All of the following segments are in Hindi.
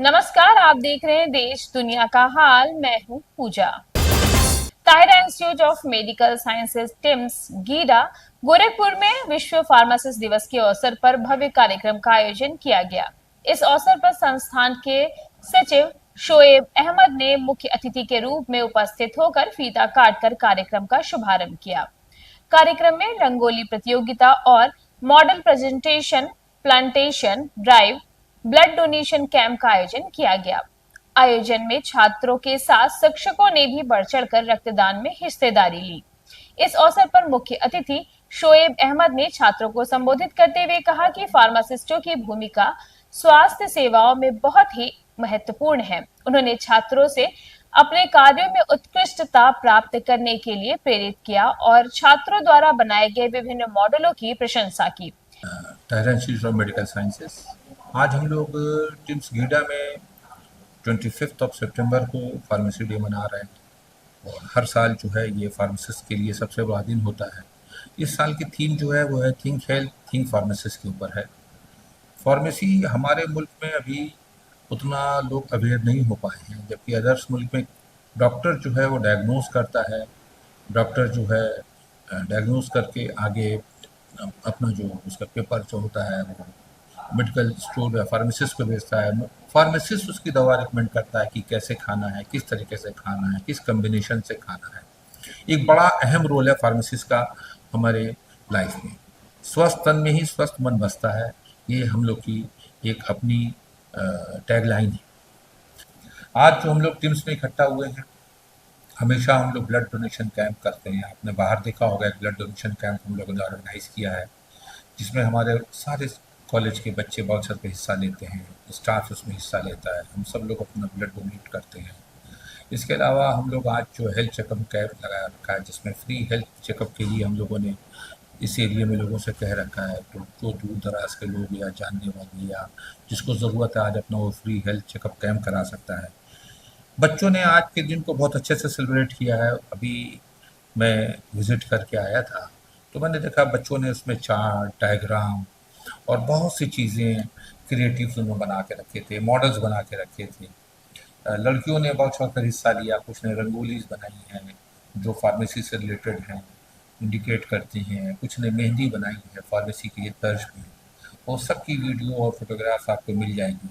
नमस्कार, आप देख रहे हैं देश दुनिया का हाल। मैं हूं Pooja. Kaira institute of medical sciences TIMS Gida Gorakhpur में विश्व फार्मासिस्ट दिवस के अवसर पर भव्य कार्यक्रम का आयोजन किया गया। इस अवसर पर संस्थान के सचिव शोएब अहमद ने मुख्य अतिथि के रूप में उपस्थित होकर फीता काटकर कार्यक्रम का शुभारंभ किया। कार्यक्रम में रंगोली प्रतियोगिता और model presentation, plantation drive, blood donation camp का आयोजन किया गया। आयोजन में छात्रों के साथ शिक्षकों ने भी बढ़ चढ़कर रक्तदान में हिस्सेदारी ली। इस अवसर पर मुख्य अतिथि शोएब अहमद ने छात्रों को संबोधित करते हुए कहा कि फार्मासिस्टों की भूमिका स्वास्थ्य सेवाओं में बहुत ही महत्वपूर्ण है। उन्होंने छात्रों से अपने कार्यों में उत्कृष्टता प्राप्त करने के लिए प्रेरित किया और छात्रों द्वारा बनाए गए विभिन्न मॉडलों की प्रशंसा की। कायरा इंस्टीट्यूट ऑफ मेडिकल साइंसेस, आज हम लोग टिम्स गीडा में 25 सितंबर को फार्मेसी डे मना रहे हैं और हर साल जो है ये फार्मासिस्ट के लिए सबसे बड़ा दिन होता है। इस साल की थीम जो है वो है थिंक हेल्थ थिंक फार्मासिस्ट के ऊपर है। फार्मेसी हमारे मुल्क में अभी उतना लोग अवेयर नहीं हो पाए हैं, जबकि अदर्स मुल्क में डॉक्टर जो है वो डायग्नोज करता है। डॉक्टर जो है डायग्नोज करके आगे अपना जो उसका पेपर जो होता है वो मेडिकल स्टोर या फार्मासिस्ट को भेजता है। फार्मासिस्ट उसकी दवा रिकमेंड करता है कि कैसे खाना है, किस तरीके से खाना है, किस कम्बिनेशन से खाना है। एक बड़ा अहम रोल है फार्मासिस्ट का हमारे लाइफ में। स्वस्थ तन में ही स्वस्थ मन बसता है, ये हम लोग की एक अपनी टैगलाइन है। आज जो हम लोग टीम्स में इकट्ठा हुए हैं, हमेशा हम लोग ब्लड डोनेशन कैंप करते हैं। आपने बाहर देखा होगा एक ब्लड डोनेशन कैंप हम लोगों ने ऑर्गेनाइज किया है, जिसमें हमारे सारे कॉलेज के बच्चे बहुत चढ़ हिस्सा लेते हैं, स्टाफ उसमें हिस्सा लेता है। हम सब लोग अपना ब्लड डोनेट करते हैं। इसके अलावा हम लोग आज जो हेल्थ चेकअप कैंप लगा रखा है, जिसमें फ्री हेल्थ चेकअप के लिए हम लोगों ने इस एरिया में लोगों से कह रखा है, तो जो दूर दराज के लोग या जानने वाले या जिसको ज़रूरत है आज अपना वो फ्री हेल्थ चेकअप कैंप करा सकता है। बच्चों ने आज के दिन को बहुत अच्छे से सेलिब्रेट किया है। अभी मैं विज़िट करके आया था तो मैंने देखा बच्चों ने उसमें चार्ट, डायग्राम और बहुत सी चीज़ें क्रिएटिव उन्होंने बना के रखे थे, मॉडल्स बना के रखे थे। लड़कियों ने बहुत चढ़कर हिस्सा लिया, कुछ ने रंगोलीज बनाई हैं जो फार्मेसी से रिलेटेड हैं, इंडिकेट करती हैं, कुछ ने मेहंदी बनाई है फार्मेसी की तर्ज में। और सबकी वीडियो और फोटोग्राफ आपको मिल जाएंगी।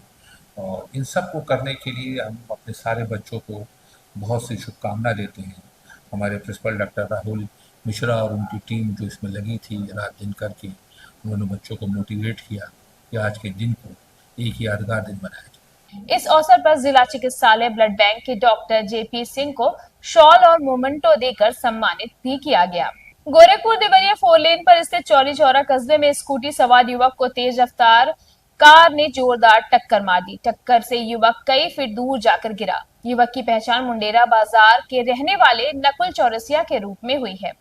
और इन सब को करने के लिए हम अपने सारे बच्चों को बहुत सी शुभकामना देते हैं। हमारे प्रिंसिपल डॉक्टर राहुल मिश्रा और उनकी टीम जो इसमें लगी थी रात दिन करके, उन्होंने बच्चों को मोटिवेट किया कि आज के दिन को एक यादगार दिन बनाया जाए। इस अवसर पर जिला चिकित्सालय ब्लड बैंक के डॉक्टर जेपी सिंह को शॉल और मोमेंटो देकर सम्मानित भी किया गया। गोरखपुर देवरिया 4 लेन पर स्थित चौरी चौरा कस्बे में स्कूटी सवार युवक को तेज रफ्तार कार ने जोरदार टक्कर मार दी। टक्कर से युवक कई फीट दूर जाकर गिरा। युवक की पहचान मुंडेरा बाजार के रहने वाले नकुल चौरसिया के रूप में हुई है।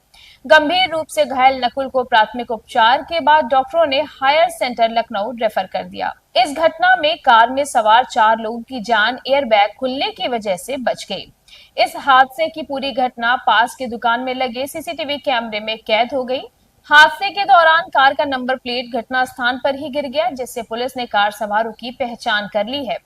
गंभीर रूप से घायल नकुल को प्राथमिक उपचार के बाद डॉक्टरों ने हायर सेंटर लखनऊ रेफर कर दिया। इस घटना में कार में सवार 4 लोगों की जान एयरबैग खुलने की वजह से बच गई। इस हादसे की पूरी घटना पास की दुकान में लगे सीसीटीवी कैमरे में कैद हो गई। हादसे के दौरान कार का नंबर प्लेट घटना स्थान पर ही गिर गया, जिससे पुलिस ने कार सवारों की पहचान कर ली है।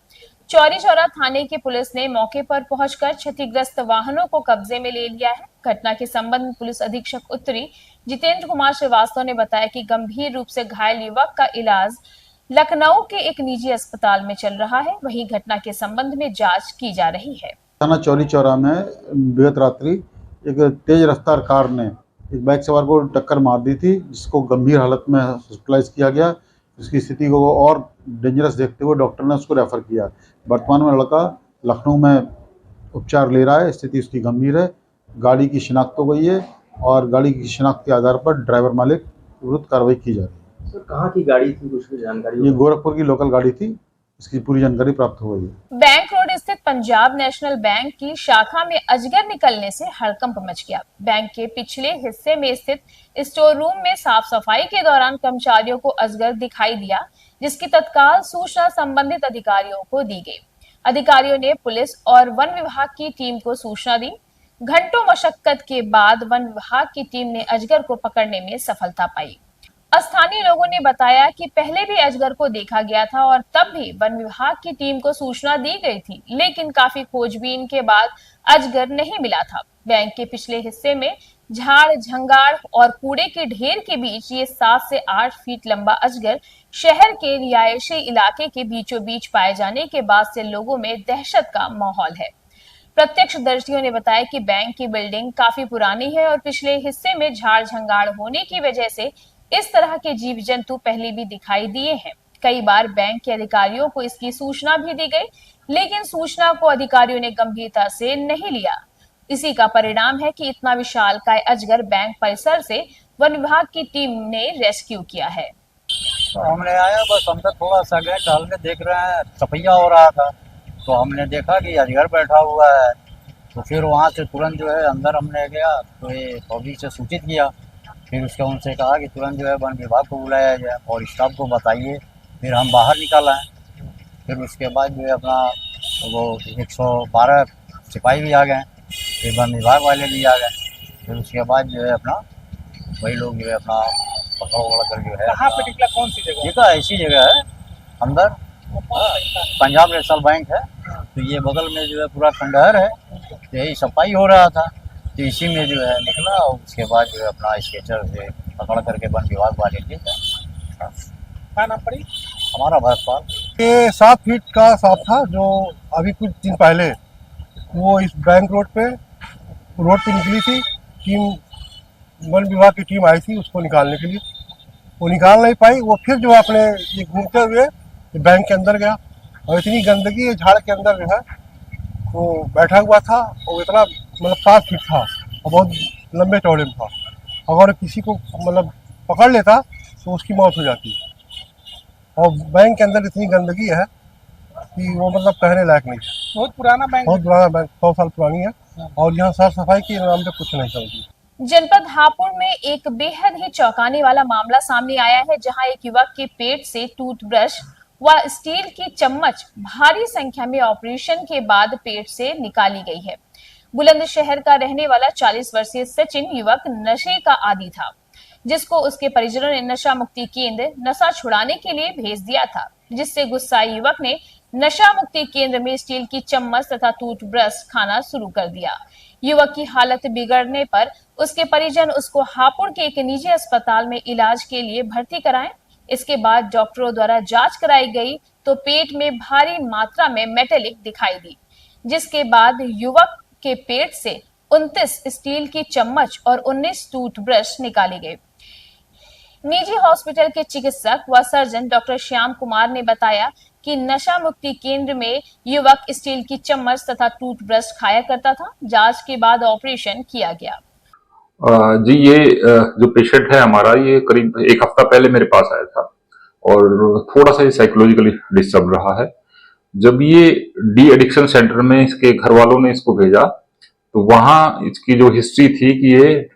चौरी चौरा थाने की पुलिस ने मौके पर पहुंचकर क्षतिग्रस्त वाहनों को कब्जे में ले लिया है। घटना के संबंध में पुलिस अधीक्षक उत्तरी जितेंद्र कुमार श्रीवास्तव ने बताया कि गंभीर रूप से घायल युवक का इलाज लखनऊ के एक निजी अस्पताल में चल रहा है। वहीं घटना के संबंध में जांच की जा रही है। थाना चौरी चौरा में बीते रात्रि एक तेज रफ्तार कार ने एक बाइक सवार को टक्कर मार दी थी, जिसको गंभीर हालत में हॉस्पिटलाइज किया गया। उसकी स्थिति को और डेंजरस देखते हुए डॉक्टर ने उसको रेफर किया। वर्तमान में लड़का लखनऊ में उपचार ले रहा है, स्थिति उसकी गंभीर है। गाड़ी की शिनाख्त हो गई है और गाड़ी की शिनाख्त के आधार पर ड्राइवर मालिक विरुद्ध कार्रवाई की जा रही है। सर, कहाँ की गाड़ी थी, कुछ जानकारी? ये गोरखपुर की लोकल गाड़ी थी, इसकी पूरी जानकारी प्राप्त हो गई है। बैंक रोड स्थित पंजाब नेशनल बैंक की शाखा में अजगर निकलने से हड़कंप मच गया। बैंक के पिछले हिस्से में स्थित स्टोर रूम में साफ सफाई के दौरान कर्मचारियों को अजगर दिखाई दिया, जिसकी तत्काल सूचना संबंधित अधिकारियों को दी गई। अधिकारियों ने पुलिस और वन विभाग की टीम को सूचना दी। घंटों मशक्कत के बाद वन विभाग की टीम ने अजगर को पकड़ने में सफलता पाई। स्थानीय लोगों ने बताया कि पहले भी अजगर को देखा गया था और तब भी वन विभाग की टीम को सूचना दी गई थी, लेकिन काफी खोजबीन के बाद अजगर नहीं मिला था। बैंक के पिछले हिस्से में झाड़ झंगाड़ और कूड़े के ढेर के बीच ये 7 से 8 फीट लंबा अजगर शहर के रिहायशी इलाके के बीचों बीच पाए जाने के बाद से लोगों में दहशत का माहौल है। प्रत्यक्षदर्शियों ने बताया कि बैंक की बिल्डिंग काफी पुरानी है और पिछले हिस्से में झाड़ झंगाड़ होने की वजह से इस तरह के जीव जंतु पहले भी दिखाई दिए हैं। कई बार बैंक के अधिकारियों को इसकी सूचना भी दी गई, लेकिन सूचना को अधिकारियों ने गंभीरता से नहीं लिया। इसी का परिणाम है कि इतना विशालकाय अजगर बैंक परिसर से वन विभाग की टीम ने रेस्क्यू किया है। तो हमने आया, बस अंदर थोड़ा सा गए, टहलने देख रहे हैं, सफैया हो रहा था, तो हमने देखा कि अजगर बैठा हुआ है। तो फिर वहाँ से तुरंत जो है अंदर हमने गया, तो ये पब्लिक से सूचित किया। फिर उसके उनसे कहा कि तुरंत जो है वन विभाग को बुलाया जाए और स्टाफ को बताइए। फिर हम बाहर निकल आए। फिर उसके बाद जो है अपना वो 112 सिपाही भी आ गए, फिर वन विभाग वाले भी आ गए। फिर उसके बाद जो है अपना वही लोग जो है अपना पकड़ वकड़ कर जो है। कहाँ पे निकला, कौन सी जगह? ये तो ऐसी जगह है अंदर, पंजाब नेशनल बैंक है, तो ये बगल में जो है पूरा खंडहर है, तो यही सफाई हो रहा था, तो इसी में जो है निकला। और उसके बाद जो है अपना स्केचर से पकड़ करके वन विभाग वाले ले गए। क्या नाम पड़ी? हमारा भरतपाल। ये 7 फीट का सांप था, जो अभी कुछ दिन पहले वो इस बैंक रोड पे निकली थी। टीम, वन विभाग की टीम आई थी उसको निकालने के लिए, वो निकाल नहीं पाई। वो फिर जो है अपने ये घूमते हुए बैंक के अंदर गया, और इतनी गंदगी है झाड़ के अंदर जो है वो बैठा हुआ था, और इतना मतलब 7 फीट था और बहुत लंबे चौड़े में था। अगर किसी को मतलब पकड़ लेता तो उसकी मौत हो जाती है। और बैंक के अंदर इतनी गंदगी है कि वो मतलब कहने लायक नहीं है। बहुत पुराना बैंक बहुत पुराना बैंक, 100 साल पुरानी है, और यहाँ साफ सफाई के नाम पे कुछ नहीं चलती। जनपद हापुड़ में एक बेहद ही चौंकाने वाला मामला सामने आया है, जहां एक युवक के पेट से टूथब्रश व स्टील की चम्मच भारी संख्या में ऑपरेशन के बाद पेट से निकाली गई है। बुलंदशहर का रहने वाला 40 वर्षीय सचिन युवक नशे का आदी था, जिसको उसके परिजनों ने नशा मुक्ति केंद्र नशा छुड़ाने के लिए भेज दिया था, जिससे गुस्साए युवक ने नशा मुक्ति केंद्र में स्टील की चम्मच तथा टूथब्रश खाना शुरू कर दिया। युवक की हालत बिगड़ने पर उसके परिजन उसको हापुड़ के एक निजी अस्पताल में इलाज के लिए भर्ती कराएं। इसके बाद डॉक्टरों द्वारा जांच कराई गई तो पेट में भारी मात्रा में मेटेलिक दिखाई दी, जिसके बाद युवक के पेट से 29 स्टील की चम्मच और 19 टूथब्रश निकाले गए। निजी हॉस्पिटल के चिकित्सक व सर्जन डॉक्टर श्याम कुमार ने बताया कि नशा मुक्ति केंद्र में युवक स्टील की चम्मच तथा टूथब्रश खाया करता था। जांच के बाद ऑपरेशन किया गया। जी, ये जो पेशेंट है हमारा, ये करीब 1 हफ्ता पहले मेरे पास आया था और थोड़ा सा ये साइकोलॉजिकली डिस्टर्ब रहा है। जब ये डी एडिक्शन सेंटर में इसके घर वालों ने इसको भेजा, तो वहां इसकी जो हिस्ट्री थी कि ये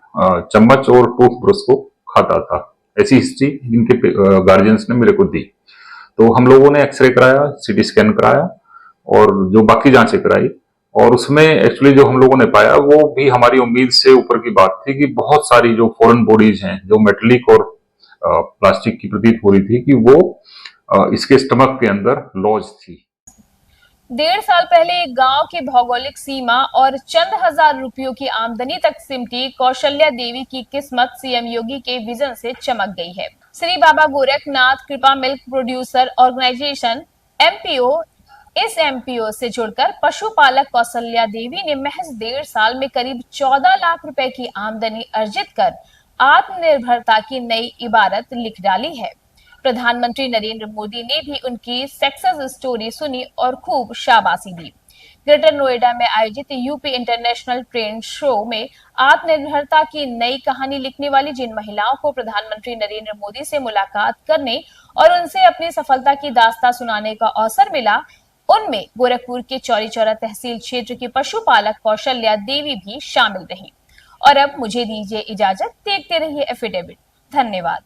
चम्मच और टूथब्रश को खाता था, ऐसी हिस्ट्री इनके गार्जियंस ने मेरे को दी। तो हम लोगों ने एक्सरे कराया, सीटी स्कैन कराया और जो बाकी जांचें कराई, और उसमें एक्चुअली जो हम लोगों ने पाया वो भी हमारी उम्मीद से ऊपर की बात थी कि बहुत सारी जो फॉरेन बॉडीज हैं, जो मेटेलिक और प्लास्टिक की प्रतीत हो रही थी, कि वो इसके स्टमक के अंदर लॉज थी। 1.5 साल पहले एक गांव की भौगोलिक सीमा और चंद हजार रुपयों की आमदनी तक सिमटी कौशल्या देवी की किस्मत सीएम योगी के विजन से चमक गई है। श्री बाबा गोरखनाथ कृपा मिल्क प्रोड्यूसर ऑर्गेनाइजेशन एमपीओ, इस एमपीओ से जुड़कर पशुपालक कौशल्या देवी ने महज 1.5 साल में करीब 14 लाख रुपए की आमदनी अर्जित कर आत्मनिर्भरता की नई इबारत लिख डाली है। प्रधानमंत्री नरेंद्र मोदी ने भी उनकी सक्सेस स्टोरी सुनी और खूब शाबाशी दी। ग्रेटर नोएडा में आयोजित यूपी इंटरनेशनल ट्रेड शो में आत्मनिर्भरता की नई कहानी लिखने वाली जिन महिलाओं को प्रधानमंत्री नरेंद्र मोदी से मुलाकात करने और उनसे अपनी सफलता की दास्तां सुनाने का अवसर मिला, उनमें गोरखपुर के चौरी चौरा तहसील क्षेत्र की पशुपालक कौशल्या देवी भी शामिल रही। और अब मुझे दीजिए इजाजत, देखते रहिए एफिडेविट। धन्यवाद।